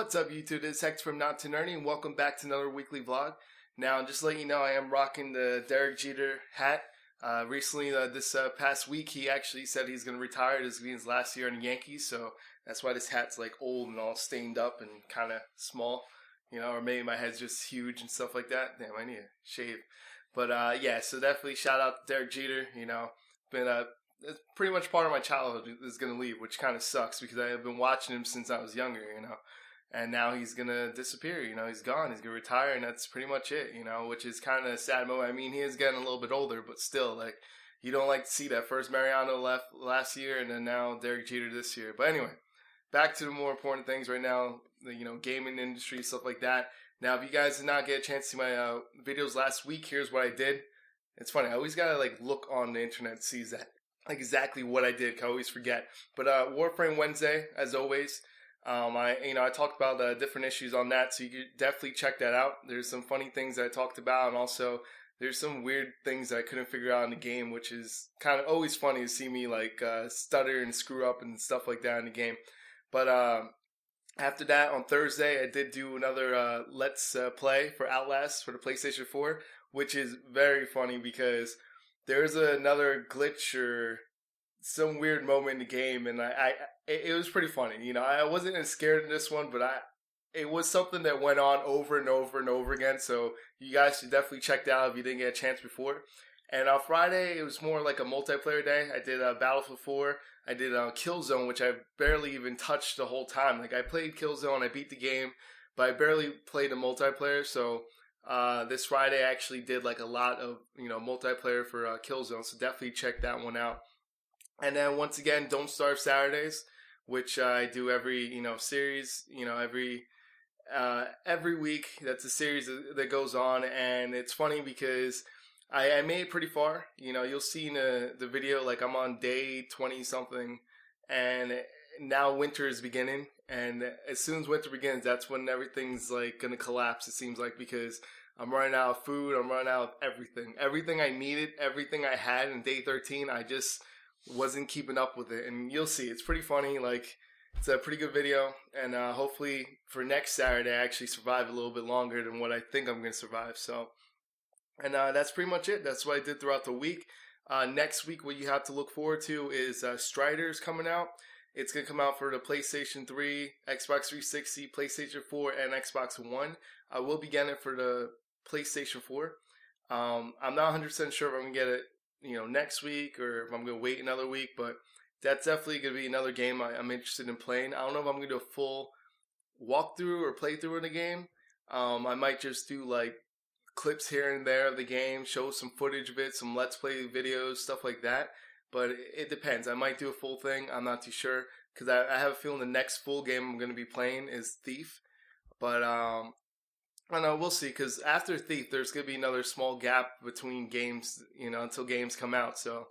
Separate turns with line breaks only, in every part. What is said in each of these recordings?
What's up, YouTube? This is Hector from Not Too Nerdy, and welcome back to another weekly vlog. Now, just to let you know, I am rocking the Derek Jeter hat. Recently, this past week, he actually said he's going to retire. This is going to be his last year in the Yankees, so that's why this hat's like old and all stained up and kind of small. You know, or maybe my head's just huge and stuff like that. Damn, I need to shave. But yeah, so definitely shout out to Derek Jeter. You know, been it's pretty much part of my childhood is going to leave, which kind of sucks because I have been watching him since I was younger, you know. And now he's going to disappear, you know, he's gone, he's going to retire, and that's pretty much it, you know, which is kind of a sad moment. I mean, he is getting a little bit older, but still, like, you don't like to see that. First Mariano left last year, and then now Derek Jeter this year. But anyway, back to the more important things right now, the, you know, gaming industry, stuff like that. Now, if you guys did not get a chance to see my videos last week, here's what I did. It's funny, I always got to, like, look on the internet to see that, like, exactly what I did, 'cause I always forget. But Warframe Wednesday, as always. I talked about different issues on that, so you could definitely check that out. There's some funny things that I talked about, and also there's some weird things that I couldn't figure out in the game, which is kind of always funny to see me like stutter and screw up and stuff like that in the game. But after that, on Thursday, I did do another Let's Play for Outlast for the PlayStation 4, which is very funny because there's another glitch or some weird moment in the game, and it was pretty funny. You know, I wasn't as scared in this one, but it was something that went on over and over and over again. So you guys should definitely check that out if you didn't get a chance before. And on Friday, it was more like a multiplayer day. I did Battlefield 4. I did Killzone, which I barely even touched the whole time. Like, I played Killzone, I beat the game, but I barely played the multiplayer. So this Friday, I actually did like a lot of, you know, multiplayer for Killzone. So definitely check that one out. And then once again, Don't Starve Saturdays, which I do every, you know, series, you know, every week. That's a series that goes on, and it's funny because I made it pretty far. You know, you'll see in the video, like, I'm on day 20 something, and now winter is beginning. And as soon as winter begins, that's when everything's like gonna collapse. It seems like, because I'm running out of food, I'm running out of everything I needed, everything I had in day 13. I just wasn't keeping up with it, and you'll see it's pretty funny. Like, it's a pretty good video, and hopefully for next Saturday I actually survive a little bit longer than what I think I'm gonna survive. So, and that's pretty much it. That's what I did throughout the week. Next week, what you have to look forward to is Striders coming out. It's gonna come out for the PlayStation 3, Xbox 360, PlayStation 4, and Xbox One. I will be getting it for the PlayStation 4. I'm not 100% sure if I'm gonna get it, you know, next week or if I'm going to wait another week, but that's definitely going to be another game I'm interested in playing. I don't know if I'm going to do a full walkthrough or playthrough of the game. I might just do like clips here and there of the game, show some footage of it, some Let's Play videos, stuff like that. But it depends. I might do a full thing. I'm not too sure, because I have a feeling the next full game I'm going to be playing is Thief. But I don't know, we'll see, because after Thief, there's going to be another small gap between games, you know, until games come out. So,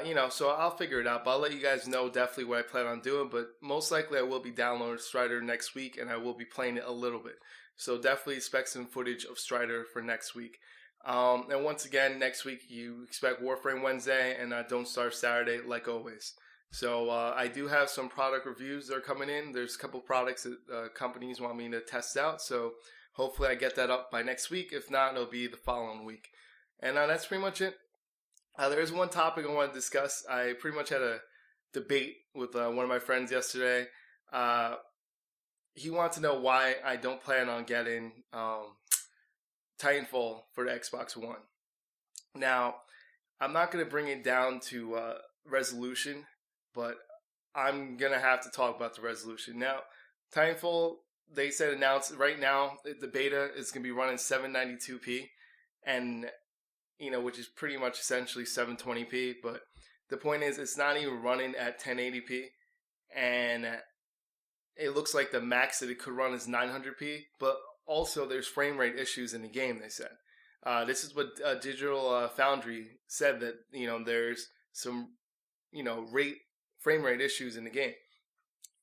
you know, so I'll figure it out. But I'll let you guys know definitely what I plan on doing. But most likely I will be downloading Strider next week, and I will be playing it a little bit. So definitely expect some footage of Strider for next week. And once again, next week you expect Warframe Wednesday and Don't Starve Saturday, like always. So I do have some product reviews that are coming in. There's a couple products that companies want me to test out. So hopefully I get that up by next week. If not, it'll be the following week. And that's pretty much it. There's one topic I want to discuss. I pretty much had a debate with one of my friends yesterday. He wanted to know why I don't plan on getting Titanfall for the Xbox One. Now, I'm not going to bring it down to resolution, but I'm going to have to talk about the resolution. Now, Titanfall, they said announced right now the beta is going to be running 792p, and you know, which is pretty much essentially 720p. But the point is, it's not even running at 1080p, and it looks like the max that it could run is 900p. But also, there's frame rate issues in the game. They said this is what Digital Foundry said, that you know there's some frame rate issues in the game.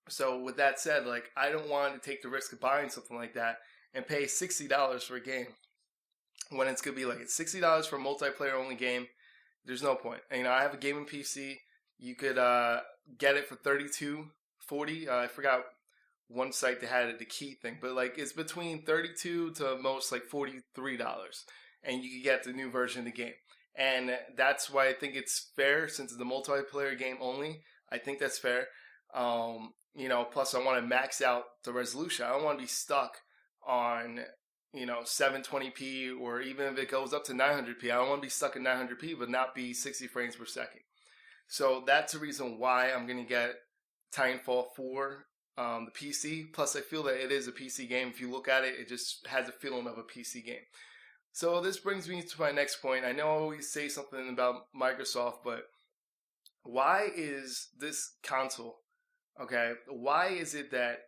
So with that said, like, I don't want to take the risk of buying something like that and pay $60 for a game when it's going to be like $60 for a multiplayer only game. There's no point. And, you know, I have a gaming PC. You could get it for $32.40. I forgot one site that had the key thing, but like it's between $32 to most like $43, and you can get the new version of the game. And that's why I think it's fair, since it's a multiplayer game only. I think that's fair. Plus I want to max out the resolution. I don't want to be stuck on 720p, or even if it goes up to 900p. I don't want to be stuck at 900p but not be 60 frames per second. So that's the reason why I'm going to get Titanfall for the PC. Plus I feel that it is a PC game. If you look at it, it just has a feeling of a PC game. So this brings me to my next point. I know I always say something about Microsoft, but why is this console, okay, why is it that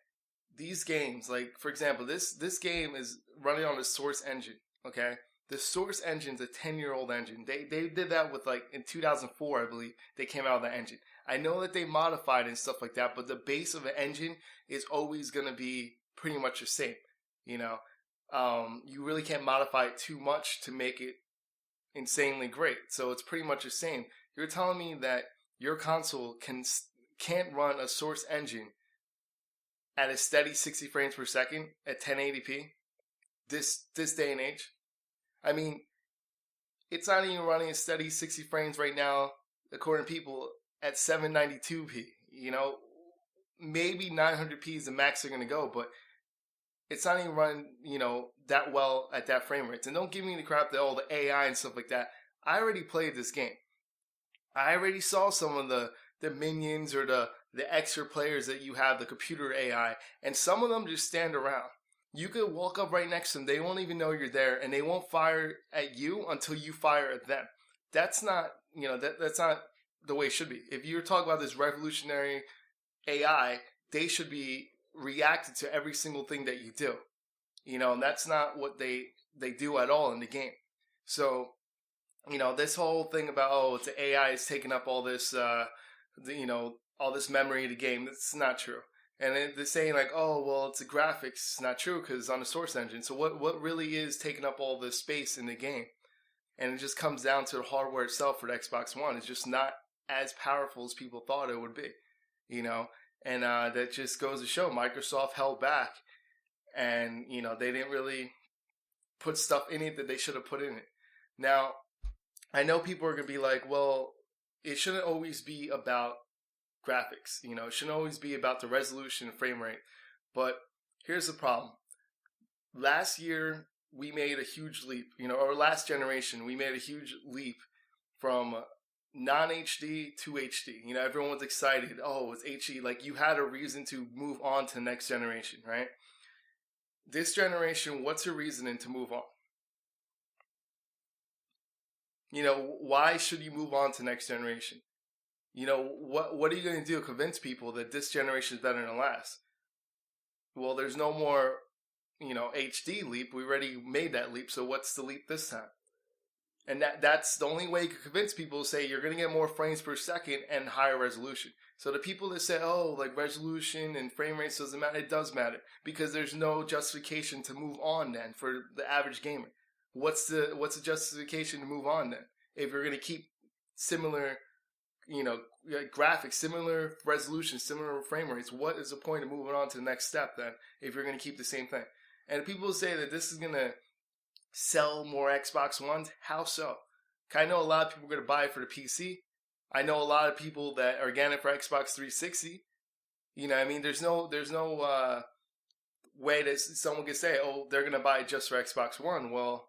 these games, like, for example, this game is running on the Source engine, okay? The Source engine's a 10-year-old engine. They did that with, like, in 2004, I believe, they came out with that engine. I know that they modified and stuff like that, but the base of an engine is always going to be pretty much the same, you know? You really can't modify it too much to make it insanely great. So it's pretty much the same. You're telling me that your console can't run a Source engine at a steady 60 frames per second at 1080p this day and age? I mean, it's not even running a steady 60 frames right now, according to people, at 792p. Maybe 900p is the max they're going to go, but it's not even running, that well at that frame rate. And don't give me the crap that all the AI and stuff like that. I already played this game. I already saw some of the minions or the extra players that you have, the computer AI, and some of them just stand around. You could walk up right next to them. They won't even know you're there, and they won't fire at you until you fire at them. That's not, that's not the way it should be. If you're talking about this revolutionary AI, they should be reacting to every single thing that you do. And that's not what they do at all in the game. So, this whole thing about, it's the AI is taking up all this, all this memory of the game. That's not true. And they're saying like, oh, well, it's the graphics. It's not true because it's on the Source engine. So what really is taking up all the space in the game? And it just comes down to the hardware itself for the Xbox One. It's just not as powerful as people thought it would be, And that just goes to show Microsoft held back. And, they didn't really put stuff in it that they should have put in it. Now, I know people are going to be like, well, it shouldn't always be about graphics. It shouldn't always be about the resolution and frame rate. But here's the problem. Last year, we made a huge leap. Or last generation, we made a huge leap from non-HD to HD. Everyone was excited. Oh, it's HD. Like, you had a reason to move on to the next generation, right? This generation, what's your reasoning to move on? Why should you move on to next generation? What are you going to do to convince people that this generation is better than the last? Well, there's no more, HD leap. We already made that leap, so what's the leap this time? And that's the only way you can convince people to say you're going to get more frames per second and higher resolution. So the people that say, oh, like resolution and frame rates doesn't matter, it does matter. Because there's no justification to move on then for the average gamer. What's the justification to move on then? If you're going to keep similar, graphics, similar resolution, similar frame rates, what is the point of moving on to the next step then if you're going to keep the same thing? And people say that this is going to sell more Xbox Ones. How so? I know a lot of people are going to buy it for the PC. I know a lot of people that are getting it for Xbox 360. There's no way that someone could say, oh, they're going to buy it just for Xbox One. Well,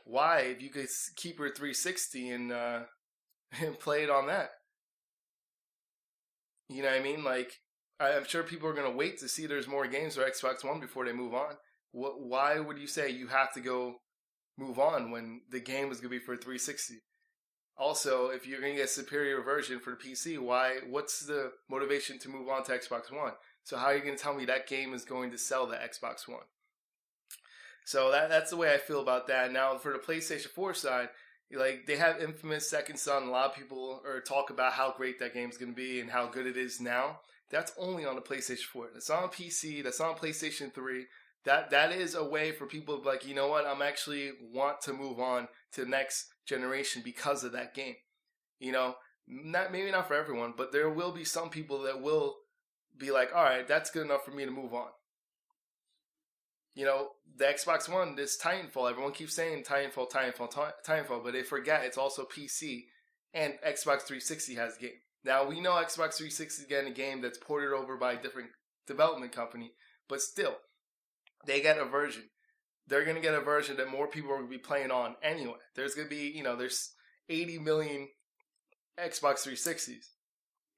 why? If you could keep your 360 and play it on that. Like, I'm sure people are going to wait to see there's more games for Xbox One before they move on. Why would you say you have to go move on when the game is going to be for 360? Also, if you're going to get a superior version for the PC, what's the motivation to move on to Xbox One? So how are you going to tell me that game is going to sell the Xbox One? So that's the way I feel about that. Now, for the PlayStation 4 side, like, they have Infamous Second Son. A lot of people talk about how great that game's going to be and how good it is now. That's only on the PlayStation 4. That's on PC. That's on PlayStation 3. That is a way for people to be like, you know what, I'm actually want to move on to the next generation because of that game. Maybe not for everyone, but there will be some people that will be like, all right, that's good enough for me to move on. the Xbox One, this Titanfall, everyone keeps saying Titanfall, but they forget it's also PC and Xbox 360 has a game. Now, we know Xbox 360 is getting a game that's ported over by a different development company, but still, they get a version. They're going to get a version that more people are going to be playing on anyway. There's going to be, there's 80 million Xbox 360s.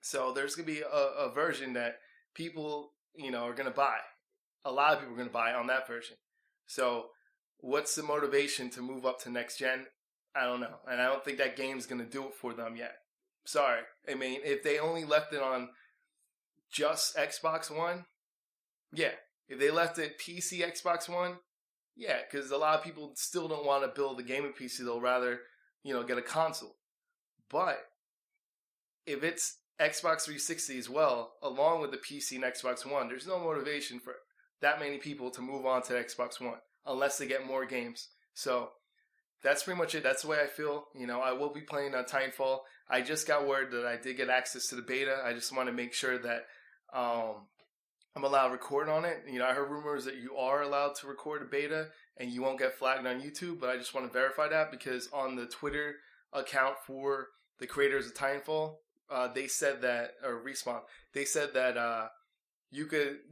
So there's going to be a version that people, are going to buy. A lot of people are going to buy on that version. So what's the motivation to move up to next gen? I don't know. And I don't think that game's going to do it for them yet. Sorry. I mean, if they only left it on just Xbox One, yeah. If they left it PC Xbox One, yeah, because a lot of people still don't want to build a gaming PC. They'll rather, get a console. But if it's Xbox 360 as well, along with the PC and Xbox One, there's no motivation for that many people to move on to Xbox One unless they get more games. So that's pretty much it. That's the way I feel. I will be playing Titanfall. I just got word that I did get access to the beta. I just want to make sure that I'm allowed to record on it. I heard rumors that you are allowed to record a beta and you won't get flagged on YouTube, but I just want to verify that because on the Twitter account for the creators of Titanfall, they said that, or Respawn, they said that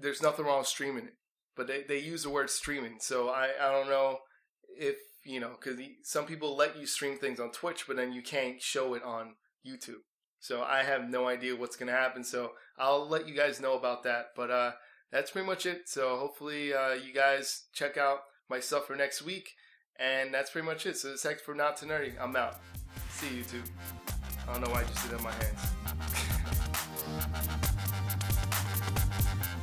there's nothing wrong with streaming it, but they use the word streaming. So I don't know if, because some people let you stream things on Twitch, but then you can't show it on YouTube. So I have no idea what's going to happen. So I'll let you guys know about that. But that's pretty much it. So hopefully you guys check out my stuff for next week. And that's pretty much it. So this is Hector from Not Too Nerdy. I'm out. See you, YouTube. I don't know why I just did that in my hands.